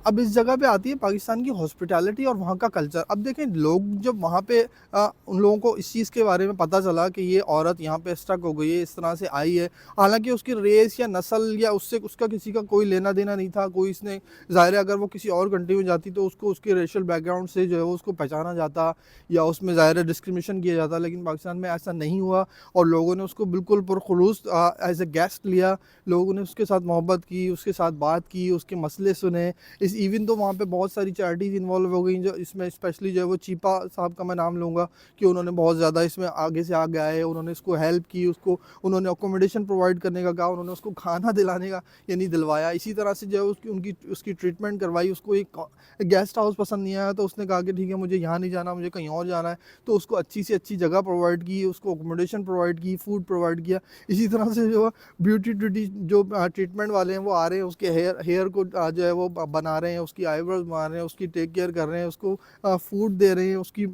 اب اس جگہ پہ آتی ہے پاکستان کی ہاسپٹیلٹی اور وہاں کا کلچر. اب دیکھیں لوگ جب وہاں پہ ان لوگوں کو اس چیز کے بارے میں پتہ چلا کہ یہ عورت یہاں پہ اسٹک ہو گئی ہے, اس طرح سے آئی ہے, حالانکہ اس کی ریس یا نسل یا اس کا کسی کا کوئی لینا دینا نہیں تھا, کوئی اس نے ظاہر ہے اگر وہ کسی اور کنٹری میں جاتی تو اس کو اس کے ریشل بیک گراؤنڈ سے جو ہے وہ اس کو پہچانا جاتا یا اس میں ظاہر ہے ڈسکریمنیشن کیا جاتا, لیکن پاکستان میں ایسا نہیں ہوا اور لوگوں نے اس کو بالکل پرخلوص ایز اے گیسٹ لیا. لوگوں نے اس کے ساتھ محبت کی, اس کے ساتھ بات کی, اس کے مسئلے سنے. ایون تو وہاں پہ بہت ساری چیریٹیز انوالو ہو گئیں جو اس میں اسپیشلی جو ہے وہ چیپا صاحب کا میں نام لوں گا کہ انہوں نے بہت زیادہ اس میں آگے سے آگے آئے, انہوں نے اس کو ہیلپ کی, انہوں نے اکوموڈیشن پرووائڈ کرنے کا کہا, انہوں نے اس کو کھانا دلانے کا یعنی دلوایا. اسی طرح سے جو ہے اس کی ٹریٹمنٹ کروائی. اس کو ایک گیسٹ ہاؤس پسند نہیں آیا تو اس نے کہا کہ ٹھیک ہے مجھے یہاں نہیں جانا, مجھے کہیں اور جانا ہے, تو اس کو اچھی سے اچھی جگہ پرووائڈ کی, اس کو اکوموڈیشن پرووائڈ کی, فوڈ پرووائڈ کیا. اسی طرح سے جو بیوٹی جو ٹریٹمنٹ والے ہیں وہ آ رہے ہیں, اس کے ہیئر کو جو ہے وہ بنا رہے ہیں, اس کی آئی برز بنا رہے ہیں, اس کی ٹیک کیئر کر رہے ہیں, اس کو فوڈ دے رہے ہیں, اس کی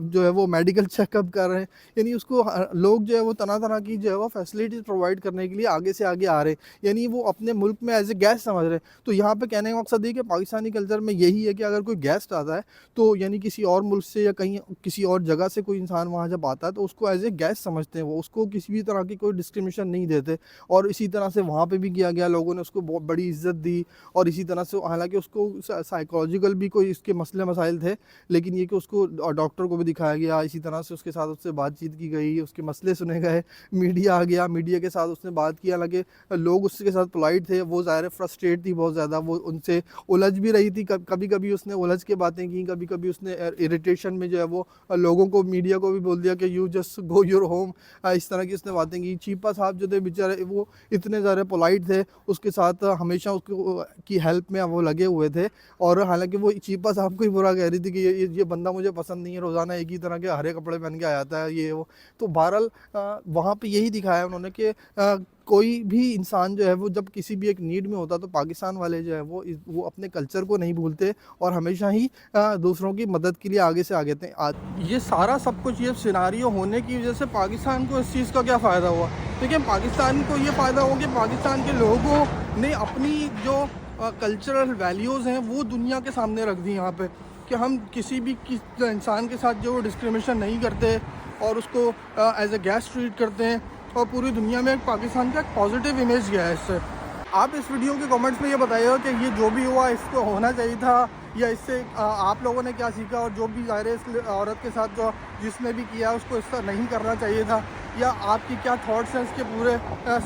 جو ہے وہ میڈیکل چیک اپ کر رہے ہیں. یعنی اس کو لوگ جو ہے وہ طرح طرح کی جو ہے وہ فیسلٹیز پرووائڈ کرنے کے لیے آگے سے آگے آ رہے ہیں, یعنی وہ اپنے ملک میں ایز اے گیسٹ سمجھ رہے ہیں. تو یہاں پہ کہنے کا مقصد یہ کہ پاکستانی کلچر میں یہی ہے کہ اگر کوئی گیسٹ آتا ہے تو یعنی کسی اور ملک سے یا کہیں کسی اور جگہ سے کوئی انسان وہاں جب آتا ہے تو اس کو ایز اے گیسٹ سمجھتے ہیں, وہ اس کو کسی بھی طرح کی کوئی ڈسکریمنیشن نہیں دیتے. اور اسی طرح سے وہاں پہ بھی کیا گیا, لوگوں نے اس کو بہت بڑی عزت دی. اور اسی طرح سے حالانکہ اس کو سائیکولوجیکل بھی کوئی اس کے مسئلے مسائل تھے, لیکن یہ کہ اس کو ڈاکٹر کو بھی دکھایا گیا, اسی طرح سے اس کے ساتھ اس سے بات چیت کی گئی, اس کے مسئلے سنے گئے, میڈیا آ گیا, میڈیا کے ساتھ اس نے بات کی. حالانکہ لوگ اس کے ساتھ پولائٹ تھے, وہ ظاہر فرسٹریٹ تھی بہت زیادہ, وہ ان سے الجھ بھی رہی تھی, کبھی کبھی اس نے الجھ کے باتیں کی, کبھی کبھی اس نے اریٹیشن میں جو ہے وہ لوگوں کو میڈیا کو بھی بول دیا کہ you just go your home, اس طرح کی اس نے باتیں کی. چیپا صاحب جو تھے بیچارے وہ اتنے زیادہ پولائٹ تھے, اس کے ساتھ ہمیشہ اس کی ہیلپ میں وہ لگے ہوئے تھے. اور حالانکہ وہ چیپا صاحب کو ہی برا کہہ رہی تھی کہ یہ بندہ مجھے پسند نہیں ہے, روزانہ ایک ہی طرح کے ہرے کپڑے پہن کے آ جاتا ہے یہ وہ. تو بہرحال وہاں پہ یہی دکھایا انہوں نے کہ کوئی بھی انسان جو ہے وہ جب کسی بھی ایک نیڈ میں ہوتا تو پاکستان والے جو ہے وہ اپنے کلچر کو نہیں بھولتے اور ہمیشہ ہی دوسروں کی مدد کے لیے آگے سے آگے تھے. یہ سارا سب کچھ یہ سیناریو ہونے کی وجہ سے پاکستان کو اس چیز کا کیا فائدہ ہوا؟ دیکھیں پاکستان کو یہ فائدہ ہو کہ پاکستان کے لوگوں نے اپنی جو کلچرل ویلیوز ہیں وہ دنیا کے سامنے رکھ دی یہاں پہ, کہ ہم کسی بھی انسان کے ساتھ جو ڈسکریمنیشن نہیں کرتے اور اس کو ایز اے گیسٹ ٹریٹ کرتے ہیں, اور پوری دنیا میں پاکستان کا ایک پازیٹیو امیج گیا ہے اس سے. آپ اس ویڈیو کے کمنٹس میں یہ بتائیے گا کہ یہ جو بھی ہوا اس کو ہونا چاہیے تھا, یا اس سے آپ لوگوں نے کیا سیکھا, اور جو بھی ظاہر ہے اس عورت کے ساتھ جو جس نے بھی کیا اس کو اس طرح نہیں کرنا چاہیے تھا, یا آپ کی کیا تھاٹس ہیں اس کے پورے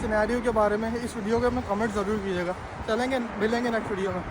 سینیریو کے بارے میں. اس ویڈیو کے میں کمنٹ ضرور کیجیے گا. چلیں گے, ملیں گے نیکسٹ ویڈیو میں.